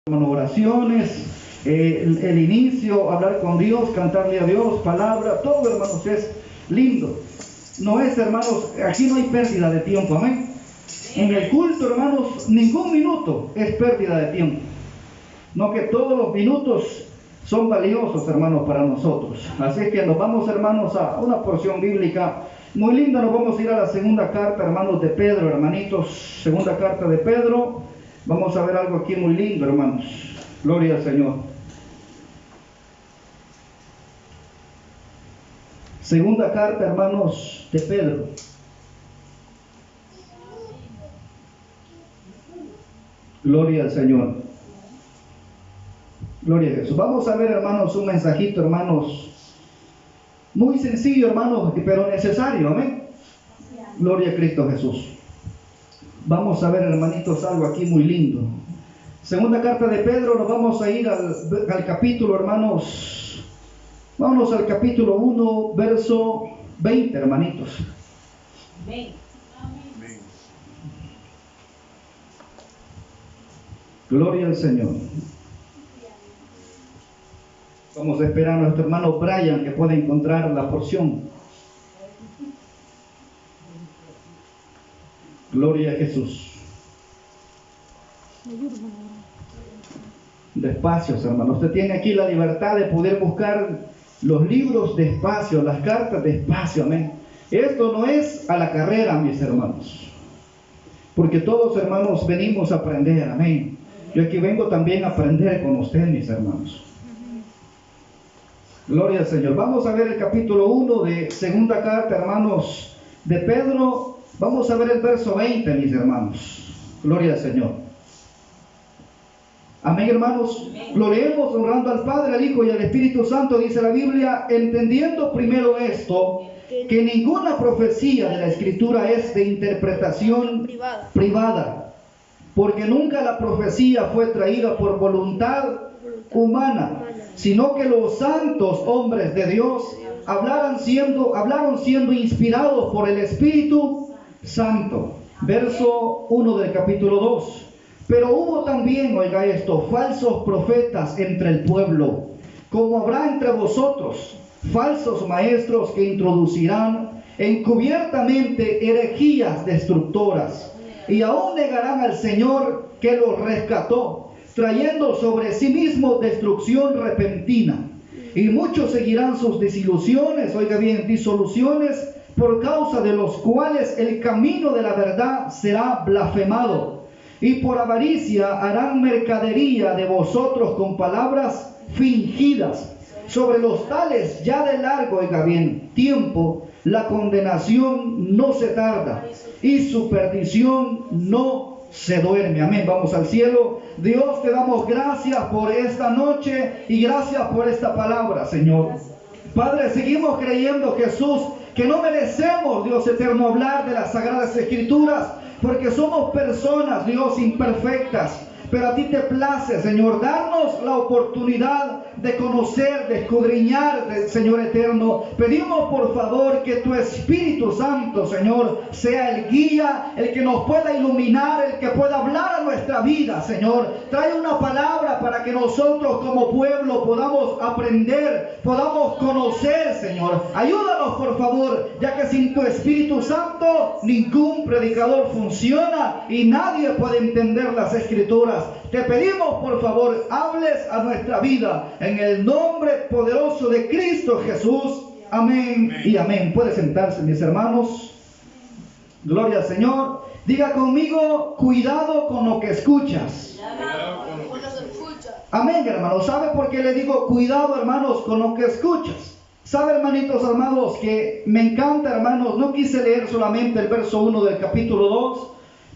hermano, oraciones, el inicio, hablar con Dios, cantarle a Dios, palabra, todo, hermanos, es lindo. No es, hermanos, aquí no hay pérdida de tiempo, amén. En el culto, hermanos, ningún minuto es pérdida de tiempo. No, que todos los minutos son valiosos, hermanos, para nosotros. Así que nos vamos, hermanos, a una porción bíblica muy linda. Nos vamos a ir a la segunda carta, hermanos, de Pedro, hermanitos. Segunda carta de Pedro. Vamos a ver algo aquí muy lindo, hermanos. Gloria al Señor. Segunda carta, hermanos, de Pedro. Gloria al Señor. Gloria a Jesús. Vamos a ver, hermanos, un mensajito, hermanos, muy sencillo, hermanos, pero necesario, amén. Gloria a Cristo Jesús. Vamos a ver, hermanitos, algo aquí muy lindo. Segunda carta de Pedro, nos vamos a ir al capítulo, hermanos. Vámonos al capítulo 1, verso 20, hermanitos. Amén. Gloria al Señor. Vamos a esperar a nuestro hermano Brian, que pueda encontrar la porción. Gloria a Jesús. Despacio, hermano. Usted tiene aquí la libertad de poder buscar los libros despacio, las cartas despacio, amén. Esto no es a la carrera, mis hermanos, porque todos, hermanos, venimos a aprender, amén. Yo aquí vengo también a aprender con usted, mis hermanos. Gloria al Señor. Vamos a ver el capítulo 1 de segunda carta, hermanos, de Pedro. Vamos a ver el verso 20, mis hermanos. Gloria al Señor. Amén, hermanos. Lo leemos honrando al Padre, al Hijo y al Espíritu Santo. Dice la Biblia: entendiendo primero esto, que ninguna profecía de la Escritura es de interpretación privada, porque nunca la profecía fue traída por voluntad humana, sino que los santos hombres de Dios hablaron siendo inspirados por el Espíritu Santo. Verso 1 del capítulo 2. Pero hubo también, oiga esto, falsos profetas entre el pueblo, como habrá entre vosotros falsos maestros que introducirán encubiertamente herejías destructoras, y aún negarán al Señor que los rescató, trayendo sobre sí mismo destrucción repentina. Y muchos seguirán sus desilusiones, oiga bien, disoluciones, por causa de los cuales el camino de la verdad será blasfemado. Y por avaricia harán mercadería de vosotros con palabras fingidas. Sobre los tales ya de largo, oiga bien, tiempo, la condenación no se tarda y su perdición no se duerme. Amén. Vamos al cielo. Dios, te damos gracias por esta noche y gracias por esta palabra, Señor. Padre, seguimos creyendo, Jesús, que no merecemos, Dios eterno, hablar de las Sagradas Escrituras, porque somos personas, Dios, imperfectas. Pero a ti te place, Señor, darnos la oportunidad de conocer, de escudriñar, Señor eterno. Pedimos, por favor, que tu Espíritu Santo, Señor, sea el guía, el que nos pueda iluminar, el que pueda hablar a nuestra vida, Señor. Trae una palabra para que nosotros como pueblo podamos aprender, podamos conocer, Señor. Ayúdanos, por favor, ya que sin tu Espíritu Santo ningún predicador funciona y nadie puede entender las Escrituras. Te pedimos, por favor, hables a nuestra vida en el nombre poderoso de Cristo Jesús. Amén y amén. Puede sentarse, mis hermanos. Gloria al Señor. Diga conmigo: cuidado con lo que escuchas. Amén, hermanos. ¿Sabe por qué le digo cuidado, hermanos, con lo que escuchas? ¿Sabe, hermanitos, hermanos, que me encanta, hermanos? No quise leer solamente el verso 1 del capítulo 2.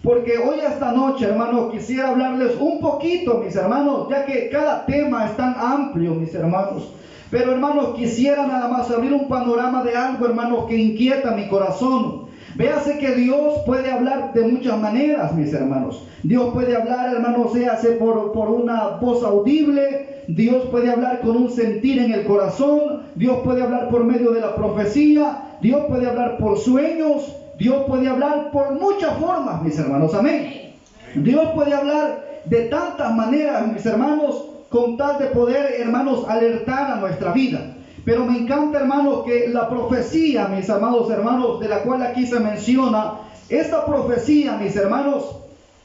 Porque hoy esta noche, hermanos, quisiera hablarles un poquito, mis hermanos, ya que cada tema es tan amplio, mis hermanos. Pero, hermanos, quisiera nada más abrir un panorama de algo, hermanos, que inquieta mi corazón. Véase que Dios puede hablar de muchas maneras, mis hermanos. Dios puede hablar, hermanos, séase por una voz audible. Dios puede hablar con un sentir en el corazón. Dios puede hablar por medio de la profecía. Dios puede hablar por sueños. Dios puede hablar por muchas formas, mis hermanos. Amén. Dios puede hablar de tantas maneras, mis hermanos, con tal de poder, hermanos, alertar a nuestra vida. Pero me encanta, hermanos, que la profecía, mis amados hermanos, de la cual aquí se menciona, esta profecía, mis hermanos,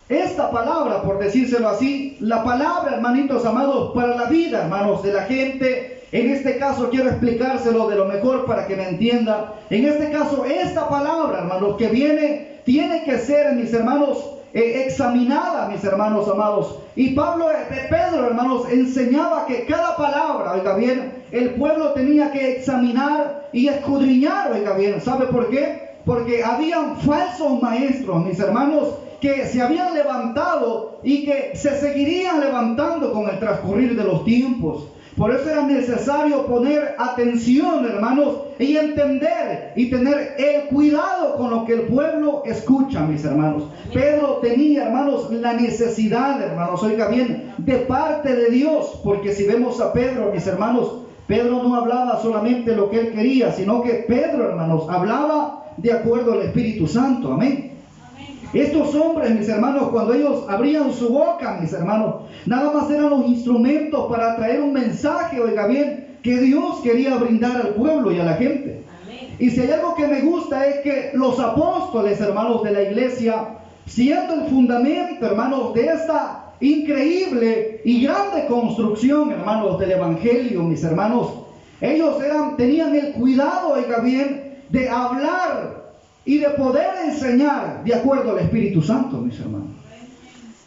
esta palabra, por decírselo así, la palabra, hermanitos amados, para la vida, hermanos, de la gente. En este caso quiero explicárselo de lo mejor para que me entienda. En este caso, esta palabra, hermanos, que viene, tiene que ser, mis hermanos, examinada, mis hermanos amados. Y Pedro, hermanos, enseñaba que cada palabra, oiga bien, el pueblo tenía que examinar y escudriñar, oiga bien. ¿Sabe por qué? Porque habían falsos maestros, mis hermanos, que se habían levantado y que se seguirían levantando con el transcurrir de los tiempos. Por eso era necesario poner atención, hermanos, y entender y tener el cuidado con lo que el pueblo escucha, mis hermanos. Pedro tenía, hermanos, la necesidad, hermanos, oiga bien, de parte de Dios, porque si vemos a Pedro, mis hermanos, Pedro no hablaba solamente lo que él quería, sino que Pedro, hermanos, hablaba de acuerdo al Espíritu Santo. Amén. Estos hombres, mis hermanos, cuando ellos abrían su boca, mis hermanos, nada más eran los instrumentos para traer un mensaje, oiga bien, que Dios quería brindar al pueblo y a la gente. Amén. Y si hay algo que me gusta es que los apóstoles, hermanos, de la iglesia, siendo el fundamento, hermanos, de esta increíble y grande construcción, hermanos, del evangelio, mis hermanos, ellos tenían el cuidado, oiga bien, de hablar y de poder enseñar de acuerdo al Espíritu Santo, mis hermanos.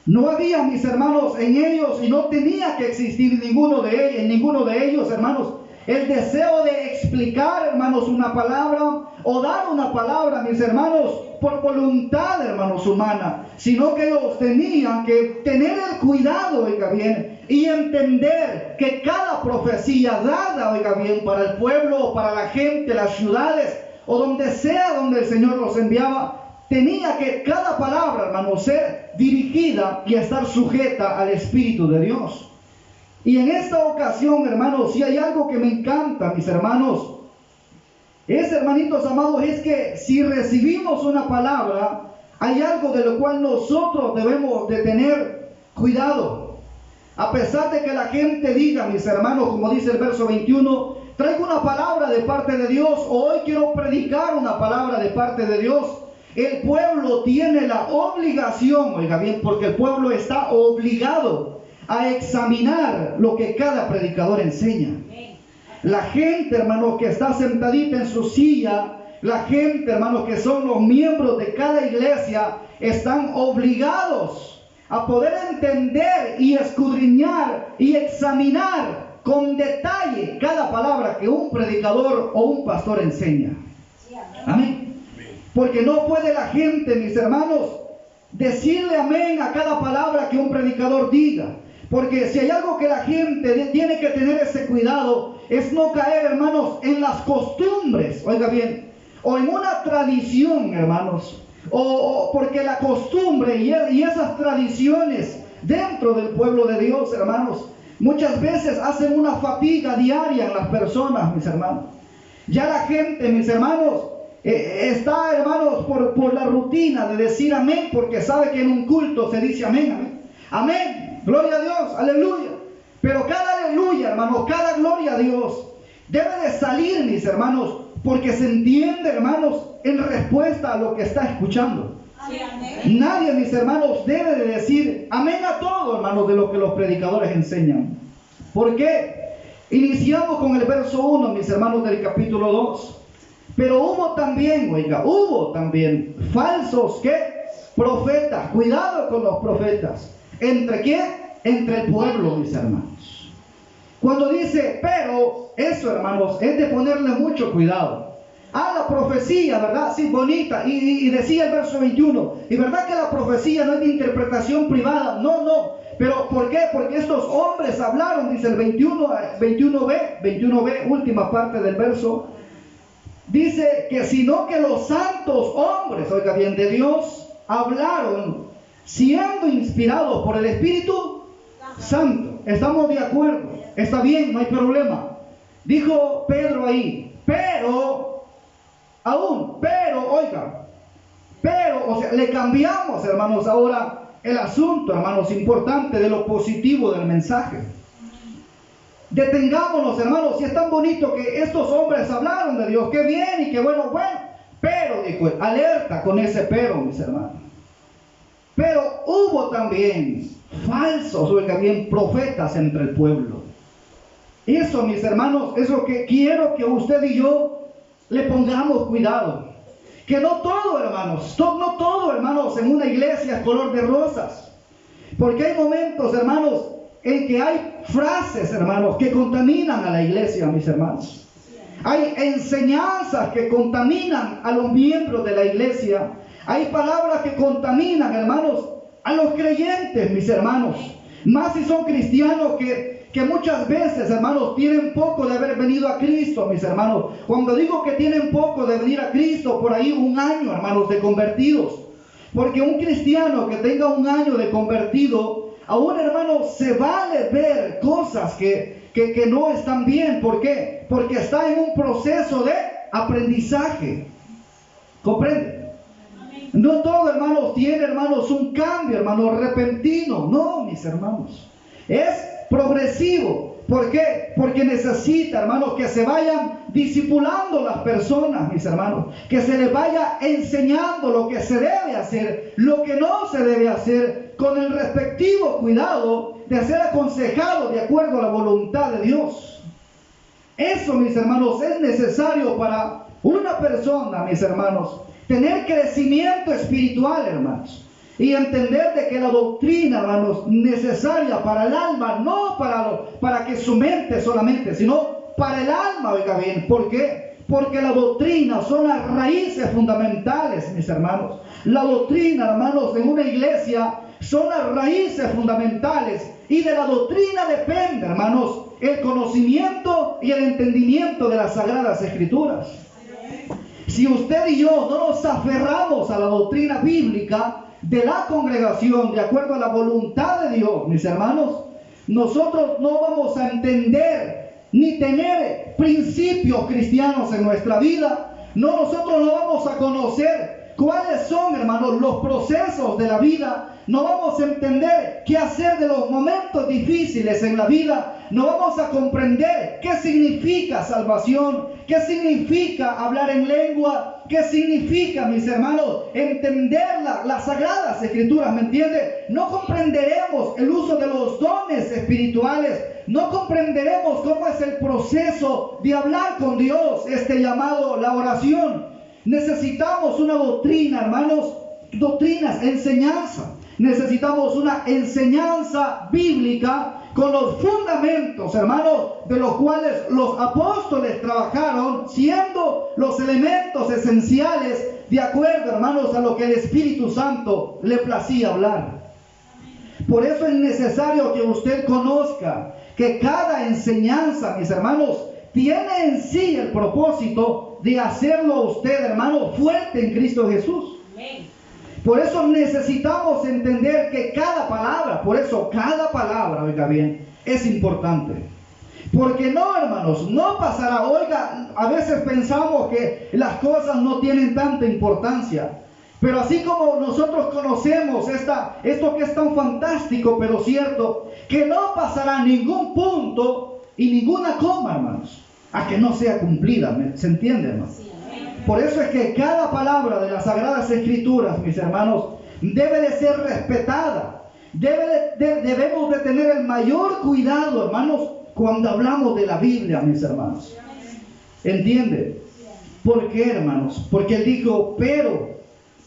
No había, mis hermanos, en ellos, y no tenía que existir en ninguno de ellos, hermanos, el deseo de explicar, hermanos, una palabra o dar una palabra, mis hermanos, por voluntad, hermanos, humana, sino que ellos tenían que tener el cuidado, oiga bien, y entender que cada profecía dada, oiga bien, para el pueblo, para la gente, las ciudades, o donde sea donde el Señor los enviaba, tenía que cada palabra, hermanos, ser dirigida y estar sujeta al Espíritu de Dios. Y en esta ocasión, hermanos, si hay algo que me encanta, mis hermanos, hermanitos amados, es que si recibimos una palabra, hay algo de lo cual nosotros debemos de tener cuidado. A pesar de que la gente diga, mis hermanos, como dice el verso 21, traigo una palabra de parte de Dios, o hoy quiero predicar una palabra de parte de Dios, el pueblo tiene la obligación, oiga bien, porque el pueblo está obligado a examinar lo que cada predicador enseña. La gente, hermanos, que está sentadita en su silla, la gente, hermanos, que son los miembros de cada iglesia, están obligados a poder entender y escudriñar y examinar con detalle cada palabra que un predicador o un pastor enseña. Amén. Porque no puede la gente, mis hermanos, decirle amén a cada palabra que un predicador diga. Porque si hay algo que la gente tiene que tener ese cuidado, es no caer, hermanos, en las costumbres, oiga bien, o en una tradición, hermanos, o porque la costumbre y esas tradiciones dentro del pueblo de Dios, hermanos, muchas veces hacen una fatiga diaria en las personas, mis hermanos. Ya la gente, mis hermanos, está, hermanos, por la rutina de decir amén, porque sabe que en un culto se dice amén, amén. Amén, gloria a Dios, aleluya. Pero cada aleluya, hermanos, cada gloria a Dios debe de salir, mis hermanos, porque se entiende, hermanos, en respuesta a lo que está escuchando. Amén. Nadie, mis hermanos, debe de decir amén a todo, hermanos, de lo que los predicadores enseñan. ¿Por qué? Iniciamos con el verso 1, mis hermanos, del capítulo 2. Pero hubo también falsos, ¿qué? Profetas. Cuidado con los profetas. ¿Entre quién? Entre el pueblo, mis hermanos. Cuando dice pero, eso, hermanos, es de ponerle mucho cuidado. La profecía, ¿verdad? Sí, bonita. Y decía el verso 21, y verdad que la profecía no es de interpretación privada. No. Pero ¿por qué? Porque estos hombres hablaron, dice el 21b, última parte del verso. Dice que sino que los santos hombres, oiga bien, de Dios, hablaron siendo inspirados por el Espíritu Santo. ¿Estamos de acuerdo? Está bien, no hay problema. Dijo Pedro ahí, pero, o sea, le cambiamos, hermanos, ahora el asunto, hermanos, importante de lo positivo del mensaje. Detengámonos, hermanos, si es tan bonito que estos hombres hablaron de Dios, qué bien y qué bueno, pero, dijo él, alerta con ese pero, mis hermanos. Pero hubo también falsos, oiga bien, profetas entre el pueblo. Eso, mis hermanos, es lo que quiero que usted y yo le pongamos cuidado. Que no todo, hermanos, no todo, hermanos, en una iglesia es color de rosas. Porque hay momentos, hermanos, en que hay frases, hermanos, que contaminan a la iglesia, mis hermanos. Hay enseñanzas que contaminan a los miembros de la iglesia. Hay palabras que contaminan, hermanos, a los creyentes, mis hermanos. Más si son cristianos que muchas veces, hermanos, tienen poco de haber venido a Cristo, mis hermanos. Cuando digo que tienen poco de venir a Cristo, por ahí 1 año, hermanos, de convertidos. Porque un cristiano que tenga 1 año de convertido, aún, hermano, se vale ver cosas que no están bien. ¿Por qué? Porque está en un proceso de aprendizaje. ¿Comprende? No todo, hermanos, tiene, hermanos, un cambio, hermanos, repentino. No, mis hermanos. Es progresivo. ¿Por qué? Porque necesita, hermanos, que se vayan discipulando las personas, mis hermanos. Que se les vaya enseñando lo que se debe hacer, lo que no se debe hacer, con el respectivo cuidado de ser aconsejado de acuerdo a la voluntad de Dios. Eso, mis hermanos, es necesario para una persona, mis hermanos, tener crecimiento espiritual, hermanos. Y entender de que la doctrina, hermanos, necesaria para el alma, no para que su mente solamente, sino para el alma, oiga bien. ¿Por qué? Porque la doctrina son las raíces fundamentales, mis hermanos. La doctrina, hermanos, en una iglesia son las raíces fundamentales. Y de la doctrina depende, hermanos, el conocimiento y el entendimiento de las Sagradas Escrituras. Si usted y yo no nos aferramos a la doctrina bíblica de la congregación, de acuerdo a la voluntad de Dios, mis hermanos, nosotros no vamos a entender ni tener principios cristianos en nuestra vida. Nosotros no vamos a conocer cuáles son, hermanos, los procesos de la vida. No vamos a entender qué hacer de los momentos difíciles en la vida. No vamos a comprender qué significa salvación, qué significa hablar en lengua, qué significa, mis hermanos, entender las Sagradas Escrituras, ¿me entiende? No comprenderemos el uso de los dones espirituales. No comprenderemos cómo es el proceso de hablar con Dios, llamado la oración. Necesitamos una doctrina, hermanos, doctrinas, enseñanza. Necesitamos una enseñanza bíblica con los fundamentos, hermanos, de los cuales los apóstoles trabajaron, siendo los elementos esenciales de acuerdo, hermanos, a lo que el Espíritu Santo le placía hablar. Por eso es necesario que usted conozca que cada enseñanza, mis hermanos, tiene en sí el propósito de hacerlo a usted, hermano, fuerte en Cristo Jesús. Amén. Por eso necesitamos entender que cada palabra, oiga bien, es importante. Porque no, hermanos, no pasará. Oiga, a veces pensamos que las cosas no tienen tanta importancia. Pero así como nosotros conocemos esto que es tan fantástico, pero cierto, que no pasará ningún punto y ninguna coma, hermanos, a que no sea cumplida. ¿Se entiende, hermanos? Por eso es que cada palabra de las Sagradas Escrituras, mis hermanos, debe de ser respetada. Debemos de tener el mayor cuidado, hermanos, cuando hablamos de la Biblia, mis hermanos. ¿Entiende? ¿Por qué, hermanos? Porque él dijo, pero,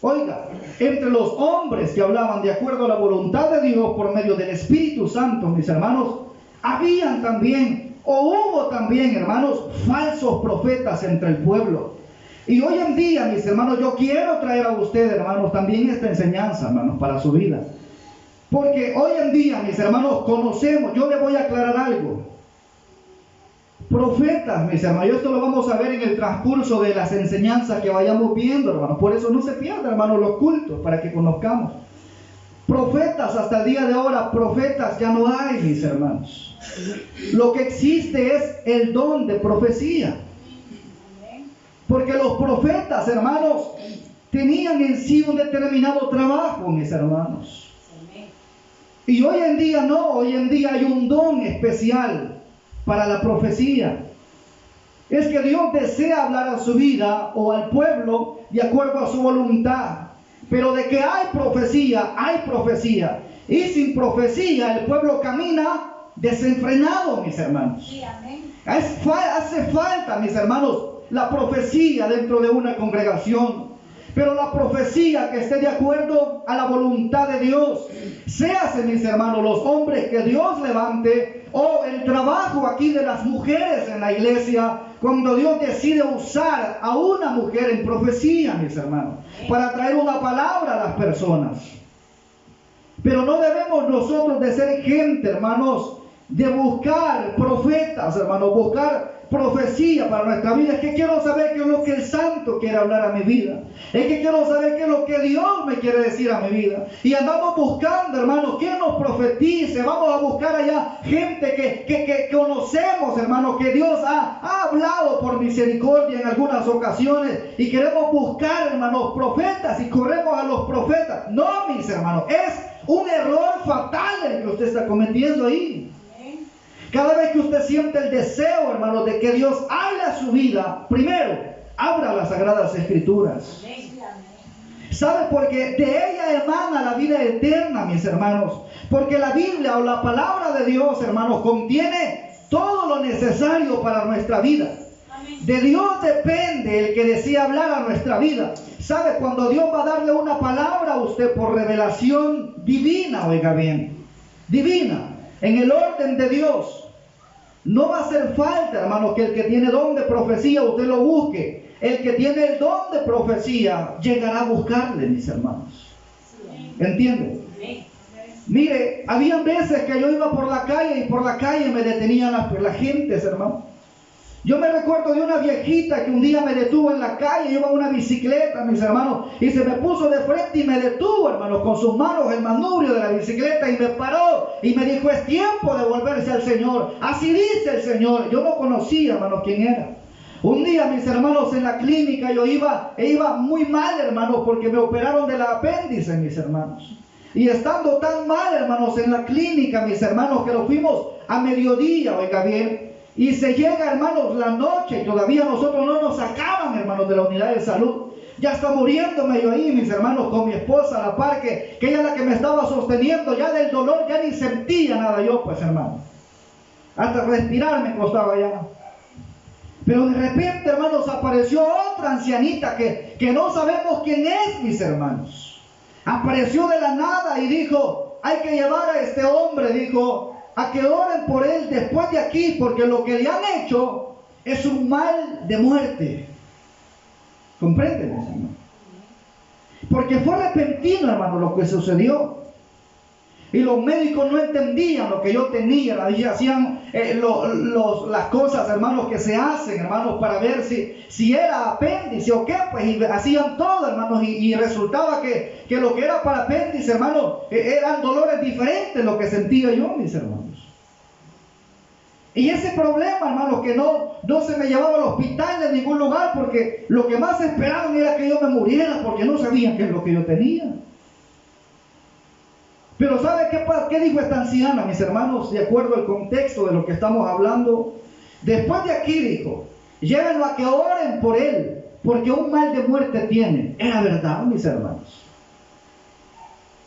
oiga, entre los hombres que hablaban de acuerdo a la voluntad de Dios por medio del Espíritu Santo, mis hermanos, habían también, o hubo también, hermanos, falsos profetas entre el pueblo. Y hoy en día, mis hermanos, yo quiero traer a ustedes, hermanos, también esta enseñanza, hermanos, para su vida. Porque hoy en día, mis hermanos, conocemos, yo le voy a aclarar algo. Profetas, mis hermanos, esto lo vamos a ver en el transcurso de las enseñanzas que vayamos viendo, hermanos. Por eso no se pierdan, hermanos, los cultos, para que conozcamos. Profetas, hasta el día de ahora, profetas ya no hay, mis hermanos. Lo que existe es el don de profecía. Porque los profetas, hermanos, tenían en sí un determinado trabajo, mis hermanos. Y hoy en día no, hoy en día hay un don especial para la profecía. Es que Dios desea hablar a su vida o al pueblo de acuerdo a su voluntad. Pero de que hay profecía, hay profecía. Y sin profecía el pueblo camina desenfrenado, mis hermanos. Sí, amén. Hace falta, mis hermanos, la profecía dentro de una congregación. Pero la profecía que esté de acuerdo a la voluntad de Dios. Séase, mis hermanos, los hombres que Dios levante, o el trabajo aquí de las mujeres en la iglesia, cuando Dios decide usar a una mujer en profecía, mis hermanos, para traer una palabra a las personas. Pero no debemos nosotros de ser gente, hermanos, de buscar profetas, hermanos, buscar profecía para nuestra vida. Es que quiero saber qué es lo que el santo quiere hablar a mi vida. Es que quiero saber qué es lo que Dios me quiere decir a mi vida. Y andamos buscando, hermanos, que nos profetice. Vamos a buscar allá gente que conocemos, hermanos, que Dios ha hablado por misericordia en algunas ocasiones. Y queremos buscar, hermanos, profetas, y corremos a los profetas. No, mis hermanos, es un error fatal el que usted está cometiendo ahí. Cada vez que usted siente el deseo, hermano, de que Dios hable a su vida, primero, abra las Sagradas Escrituras. ¿Sabe? Porque de ella emana la vida eterna, mis hermanos. Porque la Biblia o la palabra de Dios, hermanos, contiene todo lo necesario para nuestra vida. De Dios depende el que desea hablar a nuestra vida. ¿Sabe? Cuando Dios va a darle una palabra a usted por revelación divina, oiga bien, divina, en el orden de Dios, no va a hacer falta, hermano, que el que tiene don de profecía usted lo busque. El que tiene el don de profecía llegará a buscarle, mis hermanos. ¿Entienden? Mire, habían veces que yo iba por la calle y por la calle me detenían las gentes, hermano. Yo me recuerdo de una viejita que un día me detuvo en la calle, iba en una bicicleta, mis hermanos, y se me puso de frente y me detuvo, hermanos, con sus manos el manubrio de la bicicleta, y me paró y me dijo: es tiempo de volverse al Señor. Así dice el Señor. Yo no conocía, hermanos, quién era. Un día, mis hermanos, en la clínica yo iba muy mal, hermanos, porque me operaron del apéndice, mis hermanos. Y estando tan mal, hermanos, en la clínica, mis hermanos, que lo fuimos a mediodía, oiga bien. Y se llega, hermanos, la noche y todavía nosotros no nos sacaban, hermanos, de la unidad de salud. Ya está muriéndome yo ahí, mis hermanos, con mi esposa a la par, que ella es la que me estaba sosteniendo. Ya del dolor ya ni sentía nada yo, pues, hermano. Hasta respirar me costaba ya. Pero de repente, hermanos, apareció otra ancianita que no sabemos quién es, mis hermanos. Apareció de la nada y dijo: hay que llevar a este hombre, dijo, a que oren por él después de aquí, porque lo que le han hecho es un mal de muerte. ¿Comprenden, hermano? Porque fue repentino, hermano, lo que sucedió. Y los médicos no entendían lo que yo tenía. Y hacían las cosas, hermanos, que se hacen, hermanos, para ver si era apéndice o qué. Pues y hacían todo, hermanos, y resultaba que lo que era para apéndice, hermanos, eran dolores diferentes lo que sentía yo, mis hermanos. Y ese problema, hermanos, que no se me llevaba al hospital de ningún lugar, porque lo que más esperaban era que yo me muriera, porque no sabían qué es lo que yo tenía. Pero ¿sabe qué dijo esta anciana, mis hermanos? De acuerdo al contexto de lo que estamos hablando. Después de aquí dijo: llévenlo a que oren por él, porque un mal de muerte tiene. Era verdad, mis hermanos.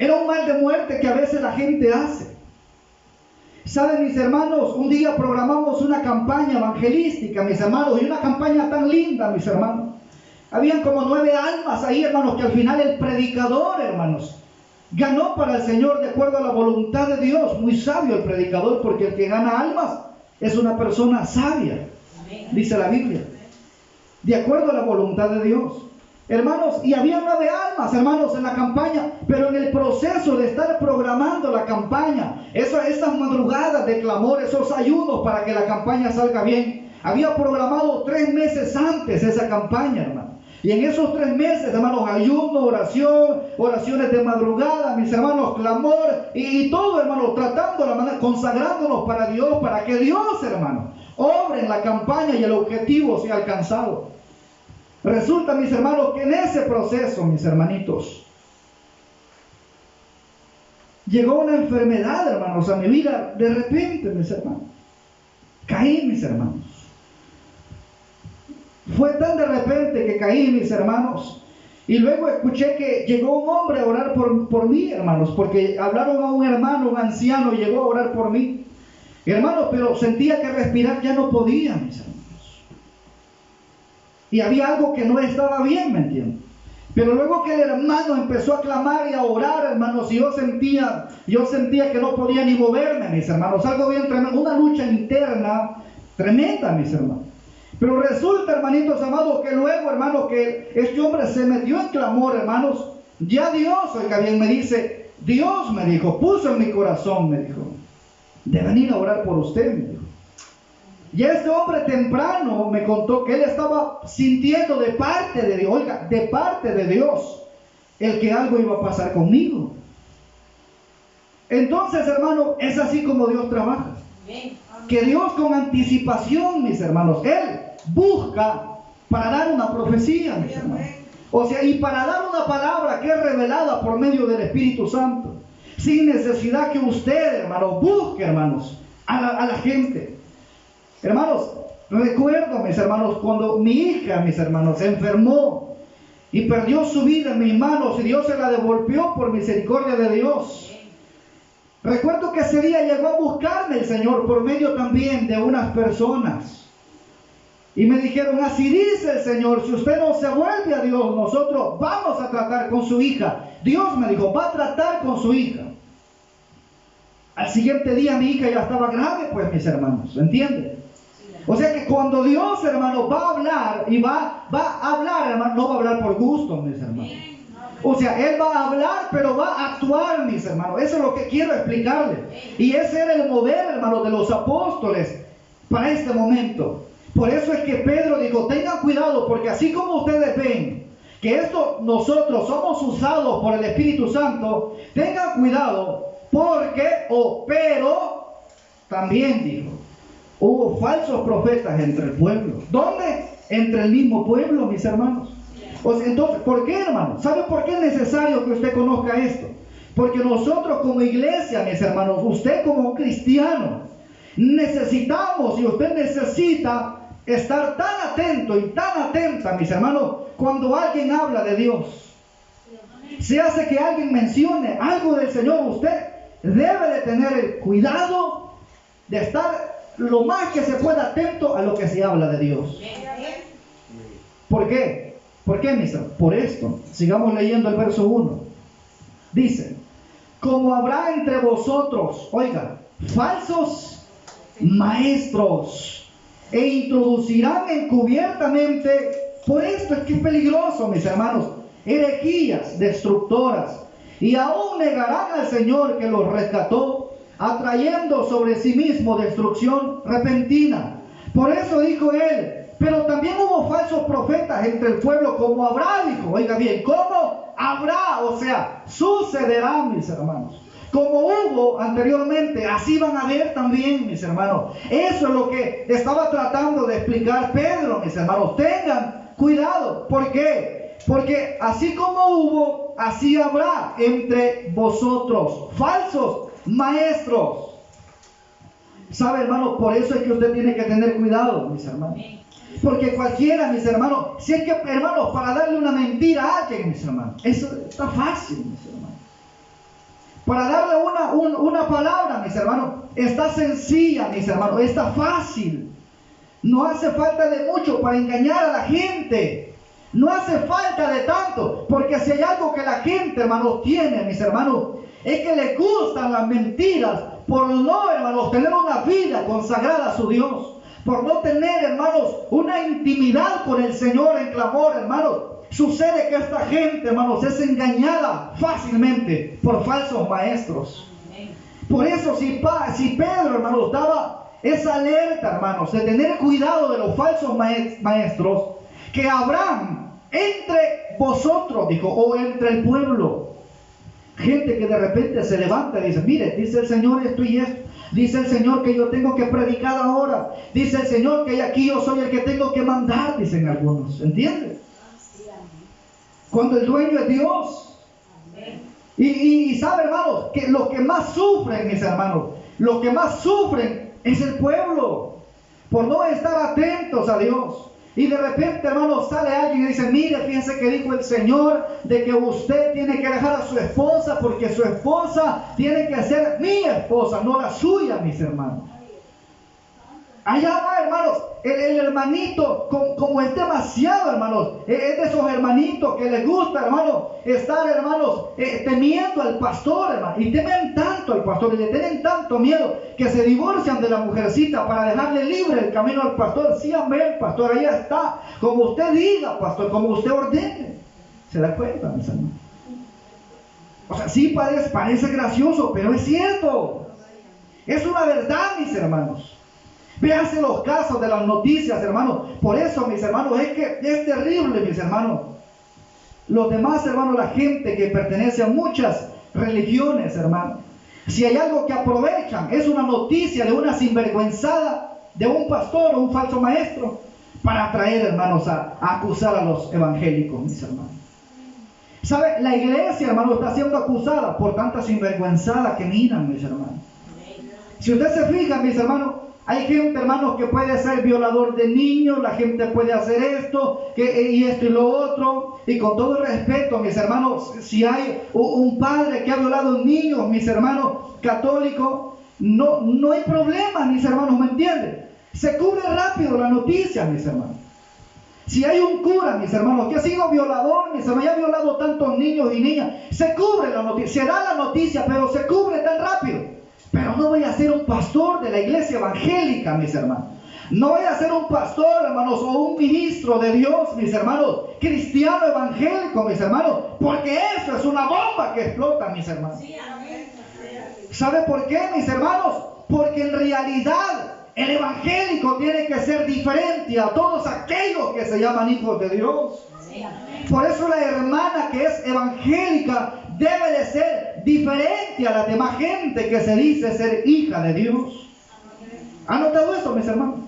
Era un mal de muerte que a veces la gente hace. ¿Saben, mis hermanos? Un día programamos una campaña evangelística, mis hermanos, y una campaña tan linda, mis hermanos. Habían como 9 almas ahí, hermanos, que al final el predicador, hermanos, ganó para el Señor de acuerdo a la voluntad de Dios. Muy sabio el predicador, porque el que gana almas es una persona sabia, dice la Biblia, de acuerdo a la voluntad de Dios. Hermanos, y había 9 almas, hermanos, en la campaña, pero en el proceso de estar programando la campaña, esas madrugadas de clamor, esos ayunos para que la campaña salga bien, había programado 3 meses antes esa campaña, hermano. Y en esos 3 meses, hermanos, ayuno, oración, oraciones de madrugada, mis hermanos, clamor y todo, hermanos, tratando la manera, consagrándonos para Dios, para que Dios, hermanos, obre en la campaña y el objetivo sea alcanzado. Resulta, mis hermanos, que en ese proceso, mis hermanitos, llegó una enfermedad, hermanos, a mi vida de repente, mis hermanos. Caí, mis hermanos. Fue tan de repente que caí, mis hermanos. Y luego escuché que llegó un hombre a orar por mí, hermanos, porque hablaron a un hermano, un anciano, y llegó a orar por mí. Hermanos, pero sentía que respirar ya no podía, mis hermanos. Y había algo que no estaba bien, ¿me entienden? Pero luego que el hermano empezó a clamar y a orar, hermanos, y yo sentía que no podía ni moverme, mis hermanos. Algo bien tremendo, una lucha interna tremenda, mis hermanos. Pero resulta, hermanitos amados, que luego, hermanos, que este hombre se metió en clamor, hermanos. Ya Dios, oiga bien, me dice, Dios me dijo, puso en mi corazón, me dijo, de venir a orar por usted, me dijo. Y este hombre temprano me contó que él estaba sintiendo de parte de Dios, oiga, de parte de Dios, el que algo iba a pasar conmigo. Entonces, hermano, es así como Dios trabaja. Que Dios con anticipación, mis hermanos, Él busca para dar una profecía, mis hermanos. O sea, y para dar una palabra que es revelada por medio del Espíritu Santo. Sin necesidad que usted, hermanos, busque, hermanos, a la gente. Hermanos, recuerdo, mis hermanos, cuando mi hija, mis hermanos, se enfermó y perdió su vida en mis manos y Dios se la devolvió por misericordia de Dios. Recuerdo que ese día llegó a buscarme el Señor por medio también de unas personas. Y me dijeron, así dice el Señor, si usted no se vuelve a Dios, nosotros vamos a tratar con su hija. Dios me dijo, va a tratar con su hija. Al siguiente día mi hija ya estaba grave, pues, mis hermanos, ¿entienden? O sea que cuando Dios, hermano, va a hablar y va a hablar, hermano, no va a hablar por gusto, mis hermanos. O sea, Él va a hablar, pero va a actuar, mis hermanos. Eso es lo que quiero explicarles. Y ese era el mover, hermano, de los apóstoles para este momento. Por eso es que Pedro dijo, tengan cuidado, porque así como ustedes ven que esto nosotros somos usados por el Espíritu Santo, tengan cuidado, porque, pero, también dijo, hubo falsos profetas entre el pueblo. ¿Dónde? Entre el mismo pueblo, mis hermanos. O sea, entonces, ¿por qué, hermano? ¿Sabe por qué es necesario que usted conozca esto? Porque nosotros como iglesia, mis hermanos, usted como un cristiano, necesitamos y usted necesita estar tan atento y tan atenta, mis hermanos, cuando alguien habla de Dios. Se hace que alguien mencione algo del Señor, usted debe de tener el cuidado de estar lo más que se pueda atento a lo que se habla de Dios. ¿Por qué? ¿Por qué, mis hermanos? Por esto, sigamos leyendo el verso 1. Dice, como habrá entre vosotros, oiga, falsos maestros, e introducirán encubiertamente, por esto es que es peligroso, mis hermanos, herejías destructoras, y aún negarán al Señor que los rescató, atrayendo sobre sí mismo destrucción repentina. Por eso dijo él, pero también hubo falsos profetas entre el pueblo, como habrá, dijo, oiga bien, ¿cómo habrá? O sea, sucederá, mis hermanos. Como hubo anteriormente, así van a haber también, mis hermanos. Eso es lo que estaba tratando de explicar Pedro, mis hermanos. Tengan cuidado. ¿Por qué? Porque así como hubo, así habrá entre vosotros falsos maestros. ¿Sabe, hermano? Por eso es que usted tiene que tener cuidado, mis hermanos. Porque cualquiera, mis hermanos, si es que, hermanos, para darle una mentira a alguien, mis hermanos, eso está fácil, mis hermanos. Para darle una palabra, mis hermanos, está sencilla, mis hermanos, está fácil. No hace falta de mucho para engañar a la gente. No hace falta de tanto, porque si hay algo que la gente, hermanos, tiene, mis hermanos, es que les gustan las mentiras, por no, hermanos, tener una vida consagrada a su Dios. Por no tener, hermanos, una intimidad con el Señor en clamor, hermanos. Sucede que esta gente, hermanos, es engañada fácilmente por falsos maestros. Por eso si Pedro, hermanos, daba esa alerta, hermanos, de tener cuidado de los falsos maestros que habrán entre vosotros, dijo, o entre el pueblo. Gente que de repente se levanta y dice, mire, dice el Señor esto y esto. Dice el Señor que yo tengo que predicar ahora. Dice el Señor que aquí yo soy el que tengo que mandar, dicen algunos. ¿Entienden? Cuando el dueño es Dios. Y sabe, hermanos, que los que más sufren, mis hermanos, los que más sufren es el pueblo, por no estar atentos a Dios. Y de repente, hermanos, sale alguien y dice, mire, fíjense que dijo el Señor de que usted tiene que dejar a su esposa porque su esposa tiene que ser mi esposa, no la suya, mis hermanos. Allá va, hermanos, el hermanito, como es demasiado, hermanos, es de esos hermanitos que les gusta, hermanos, estar, hermanos, temiendo al pastor, hermano, y temen tanto al pastor, y le tienen tanto miedo, que se divorcian de la mujercita para dejarle libre el camino al pastor. Sí, amén, pastor, ahí está, como usted diga, pastor, como usted ordene. ¿Se da cuenta, mis hermanos? O sea, sí parece gracioso, pero es cierto, es una verdad, mis hermanos. Véanse los casos de las noticias, hermanos. Por eso, mis hermanos, es que es terrible, mis hermanos. Los demás, hermanos, la gente que pertenece a muchas religiones, hermanos, si hay algo que aprovechan, es una noticia de una sinvergüenzada, de un pastor o un falso maestro, para atraer, hermanos, a acusar a los evangélicos, mis hermanos. ¿Sabe? La iglesia, hermanos, está siendo acusada por tanta sinvergüenzada que miran, mis hermanos. Si usted se fija, mis hermanos, hay gente, hermanos, que puede ser violador de niños, la gente puede hacer esto, y esto y lo otro, y con todo el respeto, mis hermanos, si hay un padre que ha violado niños, mis hermanos, católicos, no hay problema, mis hermanos, ¿me entienden? Se cubre rápido la noticia, mis hermanos. Si hay un cura, mis hermanos, que ha sido violador, mis hermanos, y ha violado tantos niños y niñas, se cubre la noticia, se da la noticia, pero se cubre tan rápido. Pero no voy a ser un pastor de la iglesia evangélica, mis hermanos. No voy a ser un pastor, hermanos, o un ministro de Dios, mis hermanos, cristiano evangélico, mis hermanos, porque eso es una bomba que explota, mis hermanos. ¿Sabe por qué, mis hermanos? Porque en realidad el evangélico tiene que ser diferente a todos aquellos que se llaman hijos de Dios. Por eso la hermana que es evangélica debe de ser diferente a la demás gente que se dice ser hija de Dios. ¿Han notado eso, mis hermanos?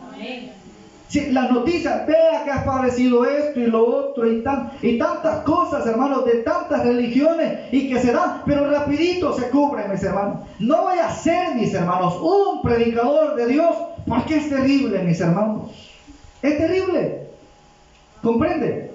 Sí, las noticias, vea que ha aparecido esto y lo otro y tantas cosas, hermanos, de tantas religiones y que se dan, pero rapidito se cubren, mis hermanos. No voy a ser, mis hermanos, un predicador de Dios, porque es terrible, mis hermanos. Es terrible. ¿Comprende?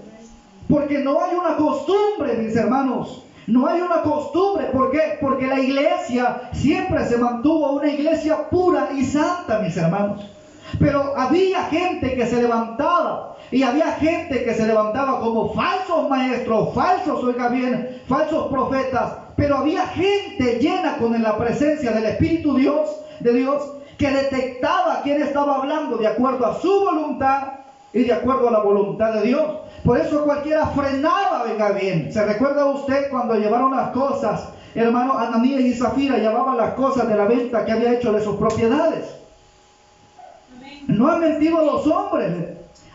Porque no hay una costumbre, mis hermanos. No hay una costumbre. ¿Por qué? Porque la iglesia siempre se mantuvo una iglesia pura y santa, mis hermanos. Pero había gente que se levantaba, y había gente que se levantaba como falsos maestros, falsos, oiga bien, falsos profetas. Pero había gente llena con la presencia del Espíritu de Dios, que detectaba quién estaba hablando de acuerdo a su voluntad y de acuerdo a la voluntad de Dios. Por eso cualquiera frenaba, venga bien. ¿Se recuerda usted cuando llevaron las cosas, hermano? Ananías y Zafira llevaban las cosas de la venta que había hecho de sus propiedades. No han mentido a los hombres,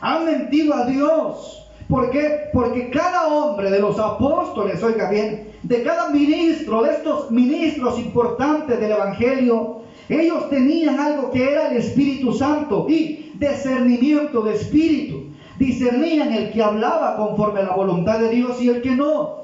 han mentido a Dios. ¿Por qué? Porque cada hombre de los apóstoles, oiga bien, de cada ministro, de estos ministros importantes del Evangelio, ellos tenían algo que era el Espíritu Santo y discernimiento de espíritu. Discernían el que hablaba conforme a la voluntad de Dios y el que no.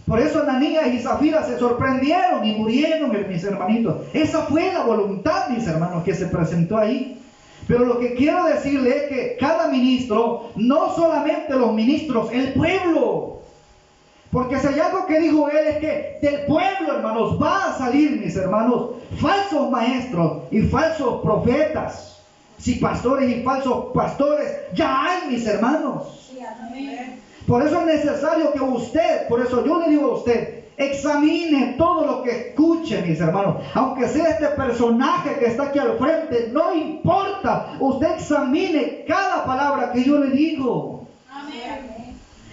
Por eso Ananías y Zafira se sorprendieron y murieron, mis hermanitos. Esa fue la voluntad, mis hermanos, que se presentó ahí. Pero lo que quiero decirle es que cada ministro, no solamente los ministros, el pueblo. Porque si hay algo que dijo él es que del pueblo, hermanos, va a salir, mis hermanos, falsos maestros y falsos profetas. Si pastores y falsos pastores ya hay, mis hermanos. Por eso es necesario que usted, por eso yo le digo a usted, examine todo lo que escuche, mis hermanos. Aunque sea este personaje que está aquí al frente, no importa. Usted examine cada palabra que yo le digo.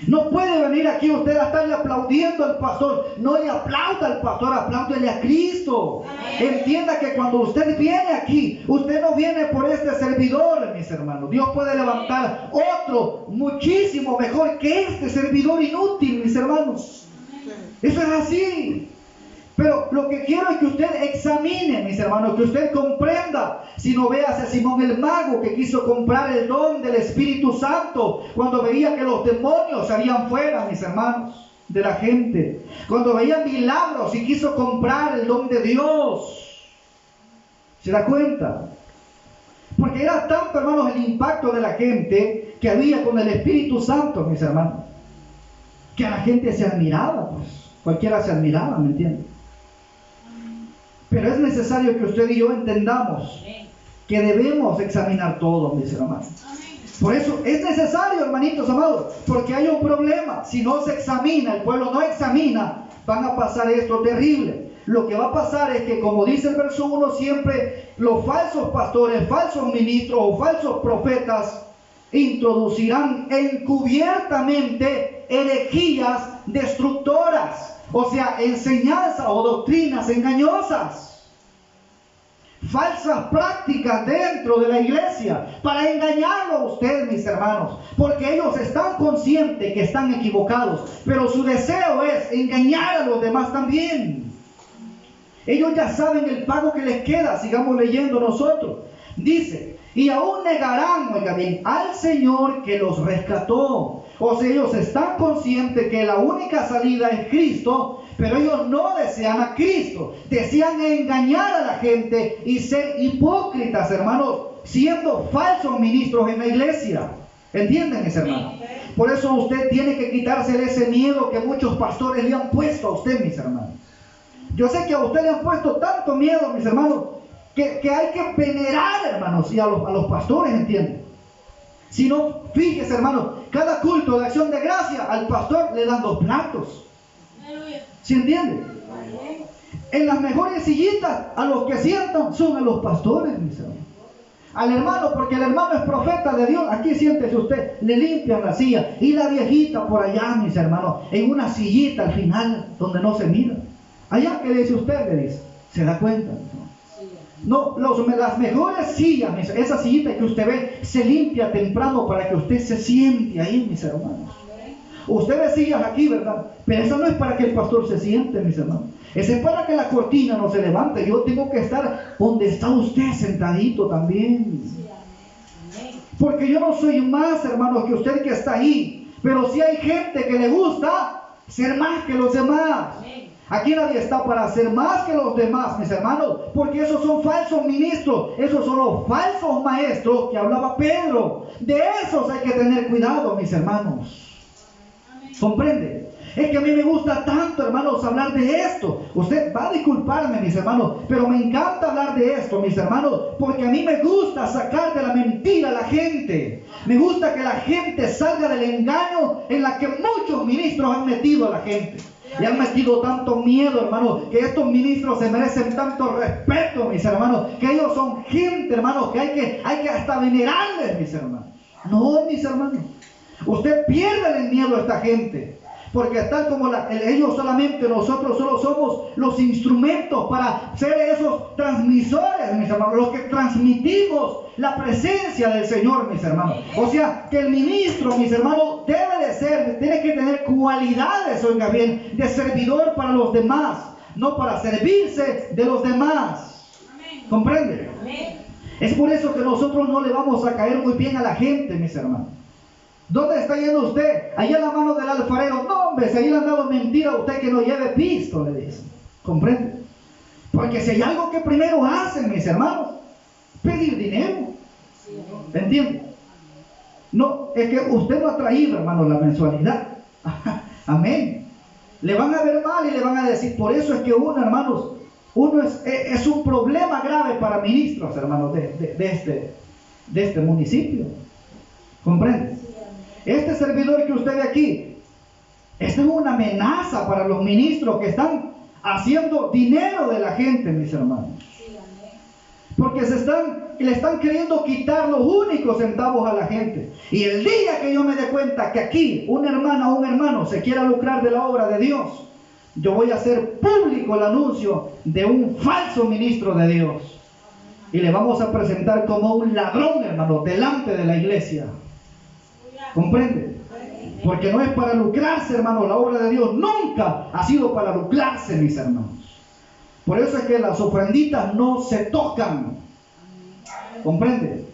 No puede venir aquí usted a estarle aplaudiendo al pastor. No le aplauda al pastor, apláudele a Cristo. Entienda que cuando usted viene aquí, usted no viene por este servidor, mis hermanos. Dios puede levantar otro muchísimo mejor que este servidor inútil, mis hermanos. Eso es así. Pero lo que quiero es que usted examine, mis hermanos, que usted comprenda. Si no veas a Simón el mago que quiso comprar el don del Espíritu Santo cuando veía que los demonios salían fuera, mis hermanos. de la gente, cuando veía milagros y quiso comprar el don de Dios. ¿Se da cuenta? Porque era tanto, hermanos, el impacto de la gente que había con el Espíritu Santo, mis hermanos, que a la gente se admiraba, pues. Cualquiera se admiraba, ¿me entienden? Pero es necesario que usted y yo entendamos que debemos examinar todo, mis hermanos. Por eso es necesario, hermanitos amados, porque hay un problema. Si no se examina, el pueblo no examina, van a pasar esto terrible. Lo que va a pasar es que, como dice el verso 1, siempre los falsos pastores, falsos ministros o falsos profetas introducirán encubiertamente herejías destructoras, o sea, enseñanzas o doctrinas engañosas, falsas prácticas dentro de la iglesia, para engañarlo a usted, mis hermanos, porque ellos están conscientes que están equivocados, pero su deseo es engañar a los demás también. Ellos ya saben el pago que les queda. Sigamos leyendo nosotros. Dice, y aún negarán, oiga bien, al Señor que los rescató. O sea, ellos están conscientes que la única salida es Cristo, pero ellos no desean a Cristo. Desean engañar a la gente y ser hipócritas, hermanos, siendo falsos ministros en la iglesia. ¿Entienden, mis hermanos? Por eso usted tiene que quitarse ese miedo que muchos pastores le han puesto a usted, mis hermanos. Yo sé que a usted le han puesto tanto miedo, mis hermanos, que hay que venerar, hermanos, y a los pastores, ¿entienden? Si no, fíjese, hermanos, cada culto de acción de gracia al pastor le dan 2 platos. ¿Sí entiende? En las mejores sillitas a los que sientan son a los pastores, mis hermanos. Al hermano, porque el hermano es profeta de Dios, aquí siéntese usted, le limpian la silla. Y la viejita por allá, mis hermanos, en una sillita al final donde no se mira. Allá, ¿qué le dice usted? Le dice, ¿se da cuenta? No, las mejores sillas, esa sillita que usted ve, se limpia temprano para que usted se siente ahí, mis hermanos. Usted ve sillas aquí, ¿verdad? Pero esa no es para que el pastor se siente, mis hermanos. Esa es para que la cortina no se levante. Yo tengo que estar donde está usted sentadito también. Porque yo no soy más, hermanos, que usted que está ahí. Pero sí hay gente que le gusta ser más que los demás. Aquí nadie está para ser más que los demás, mis hermanos, porque esos son falsos ministros, esos son los falsos maestros que hablaba Pedro. De esos hay que tener cuidado, mis hermanos. ¿Comprende? Es que a mí me gusta tanto, hermanos, hablar de esto. Usted va a disculparme, mis hermanos, pero me encanta hablar de esto, mis hermanos, porque a mí me gusta sacar de la mentira a la gente. Me gusta que la gente salga del engaño en la que muchos ministros han metido a la gente. Le han metido tanto miedo, hermanos, que estos ministros se merecen tanto respeto, mis hermanos, que ellos son gente, hermanos, que hay que hasta venerarles, mis hermanos. No, mis hermanos, usted pierde el miedo a esta gente, porque tal como ellos solamente, nosotros solo somos los instrumentos para ser esos transmisores, mis hermanos, los que transmitimos la presencia del Señor, mis hermanos. O sea, que el ministro, mis hermanos, tiene que tener cualidades, oiga bien, de servidor para los demás, no para servirse de los demás. ¿Comprende? Es por eso que nosotros no le vamos a caer muy bien a la gente, mis hermanos. ¿Dónde está yendo usted? Allá en la mano del alfarero. No, hombre, si ahí le han dado mentira a usted, que no lleve pisto, le dicen. ¿Comprende? Porque si hay algo que primero hacen, mis hermanos, pedir dinero. ¿Entiende? No, es que usted no ha traído, hermanos, la mensualidad. Amén. Le van a ver mal y le van a decir, por eso es que uno, hermanos, es un problema grave para ministros, hermanos, de este municipio. ¿Comprende? Este servidor que usted ve aquí, esta es una amenaza para los ministros que están haciendo dinero de la gente, mis hermanos. Porque le están queriendo quitar los únicos centavos a la gente. Y el día que yo me dé cuenta que aquí una hermana o un hermano se quiera lucrar de la obra de Dios, yo voy a hacer público el anuncio de un falso ministro de Dios. Y le vamos a presentar como un ladrón, hermano, delante de la iglesia. ¿Comprende? Porque no es para lucrarse, hermano. La obra de Dios nunca ha sido para lucrarse, mis hermanos. Por eso es que las ofrenditas no se tocan. ¿Comprende?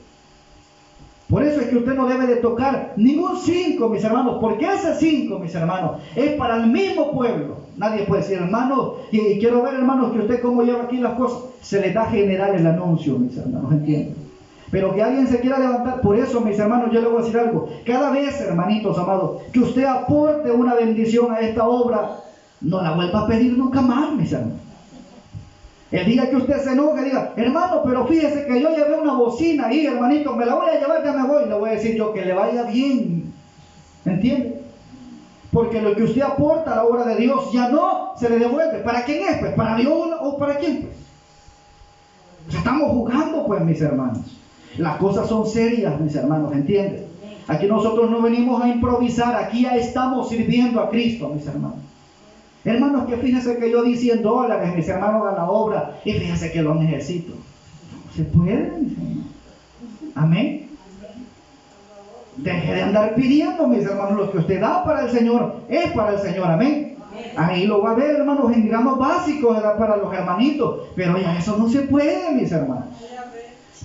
Por eso es dice que usted no debe de tocar ningún 5, mis hermanos, porque ese 5, mis hermanos, es para el mismo pueblo. Nadie puede decir, hermano, y quiero ver, hermanos, que usted cómo lleva aquí las cosas. Se les da general el anuncio, mis hermanos, ¿entienden? Pero que alguien se quiera levantar, por eso, mis hermanos, yo le voy a decir algo. Cada vez, hermanitos amados, que usted aporte una bendición a esta obra, no la vuelva a pedir nunca más, mis hermanos. El día que usted se enoje, diga, hermano, pero fíjese que yo llevé una bocina ahí, hermanito, me la voy a llevar, ya me voy. Le voy a decir yo que le vaya bien. ¿Entiende? Porque lo que usted aporta a la obra de Dios ya no se le devuelve. ¿Para quién es? Pues para Dios o para quién, pues. O sea, estamos jugando, pues, mis hermanos. Las cosas son serias, mis hermanos, ¿entienden? Aquí nosotros no venimos a improvisar, aquí ya estamos sirviendo a Cristo, mis hermanos. Hermanos, que fíjense que yo di $100, mis hermanos, a la obra, y fíjense que lo necesito. ¿Se puede, mis hermanos? Amén. Deje de andar pidiendo, mis hermanos, lo que usted da para el Señor, es para el Señor, amén. Ahí lo va a ver, hermanos, en gramos básicos para los hermanitos, pero ya eso no se puede, mis hermanos.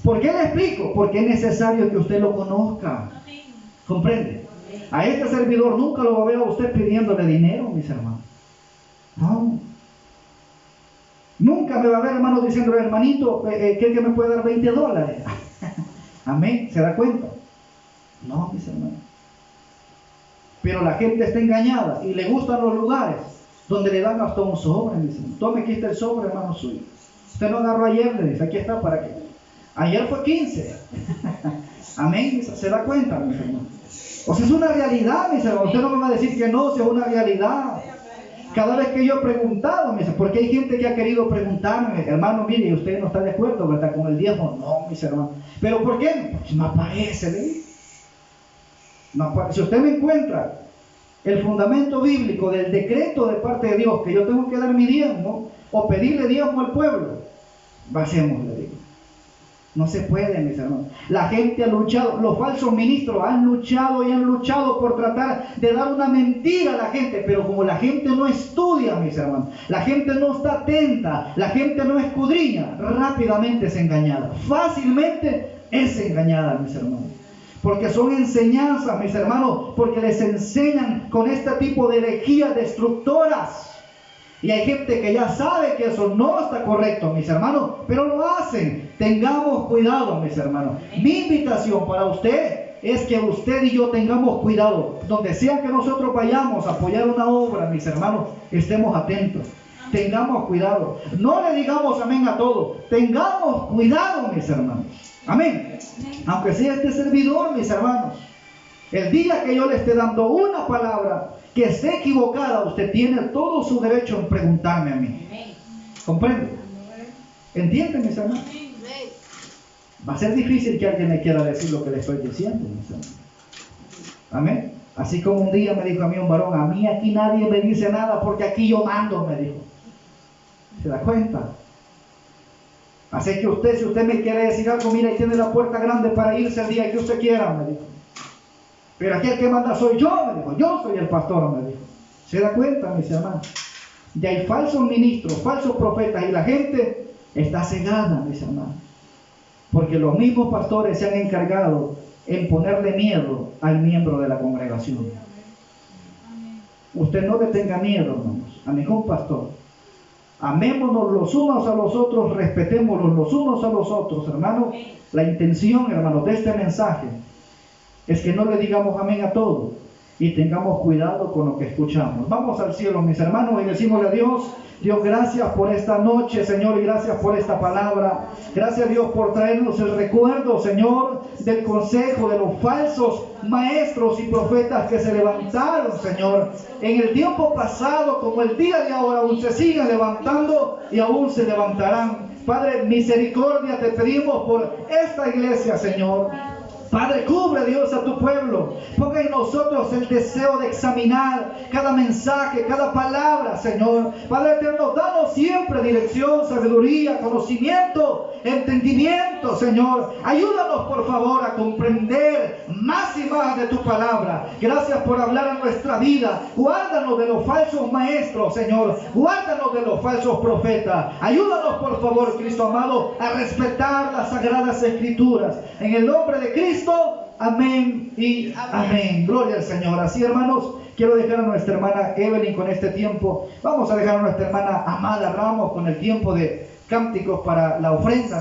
¿Por qué le explico? Porque es necesario que usted lo conozca. ¿Comprende? A este servidor nunca lo va a ver a usted pidiéndole dinero, mis hermanos. No. Nunca me va a ver, hermano, diciendo, hermanito, ¿cree que me puede dar $20? Amén. ¿Se da cuenta? No, mis hermanos. Pero la gente está engañada y le gustan los lugares donde le dan hasta un sobre, mis hermanos. Tome, aquí está el sobre, hermano suyo. Usted no agarró ayer, le dice, aquí está para que. Ayer fue 15. Amén. ¿Se da cuenta, mis hermanos? O sea, es una realidad, mis hermanos. Usted no me va a decir que no, sea una realidad. Cada vez que yo he preguntado, porque hay gente que ha querido preguntarme, hermano, mire, usted no está de acuerdo, ¿verdad?, con el diezmo. No, mis hermanos. ¿Pero por qué? Pues no aparece, ¿ve? No aparece. Si usted me encuentra el fundamento bíblico del decreto de parte de Dios, que yo tengo que dar mi diezmo, o pedirle diezmo al pueblo, hacemos, le digo. No se puede, mis hermanos. La gente ha luchado, los falsos ministros han luchado y han luchado por tratar de dar una mentira a la gente, pero como la gente no estudia, mis hermanos, la gente no está atenta, la gente no escudriña, rápidamente es engañada, fácilmente es engañada, mis hermanos. Porque son enseñanzas, mis hermanos, porque les enseñan con este tipo de herejías destructoras. Y hay gente que ya sabe que eso no está correcto, mis hermanos, pero lo hacen. Tengamos cuidado, mis hermanos. Mi invitación para usted es que usted y yo tengamos cuidado. Donde sea que nosotros vayamos a apoyar una obra, mis hermanos, estemos atentos. Tengamos cuidado. No le digamos amén a todo. Tengamos cuidado, mis hermanos. Amén. Aunque sea este servidor, mis hermanos. El día que yo le esté dando una palabra que esté equivocada, usted tiene todo su derecho en preguntarme a mí. ¿Comprende? ¿Entiende, mis hermanos? Va a ser difícil que alguien me quiera decir lo que le estoy diciendo, mis hermanos. Amén. Así como un día me dijo a mí un varón, a mí aquí nadie me dice nada porque aquí yo mando, me dijo. ¿Se da cuenta? Así que usted, si usted me quiere decir algo, mira, ahí tiene la puerta grande para irse el día que usted quiera, me dijo. Pero aquí el que manda soy yo, me dijo. Yo soy el pastor, me dijo. ¿Se da cuenta, mis hermanos? Y hay falsos ministros, falsos profetas, y la gente está cegada, mis hermanos. Porque los mismos pastores se han encargado en ponerle miedo al miembro de la congregación. Usted no le tenga miedo, hermanos, a ningún pastor. Amémonos los unos a los otros, respetémonos los unos a los otros, hermanos. La intención, hermanos, de este mensaje es que no le digamos amén a todo y tengamos cuidado con lo que escuchamos. Vamos al cielo, mis hermanos, y decimosle a Dios: Dios, gracias por esta noche, Señor, y gracias por esta palabra. Gracias, Dios, por traernos el recuerdo, Señor, del consejo de los falsos maestros y profetas que se levantaron, Señor, en el tiempo pasado, como el día de ahora, aún se siguen levantando y aún se levantarán. Padre, misericordia te pedimos por esta iglesia, Señor. Padre, cubre, Dios, a tu pueblo. Ponga en nosotros el deseo de examinar cada mensaje, cada palabra, Señor. Padre eterno, danos siempre dirección, sabiduría, conocimiento, entendimiento, Señor. Ayúdanos, por favor, a comprender más y más de tu palabra. Gracias por hablar a nuestra vida. Guárdanos de los falsos maestros, Señor. Guárdanos de los falsos profetas. Ayúdanos, por favor, Cristo amado, a respetar las sagradas escrituras. En el nombre de Cristo. Amén y amén. Gloria al Señor. Así, hermanos, quiero dejar a nuestra hermana Evelyn con este tiempo. Vamos a dejar a nuestra hermana Amada Ramos con el tiempo de cánticos para la ofrenda.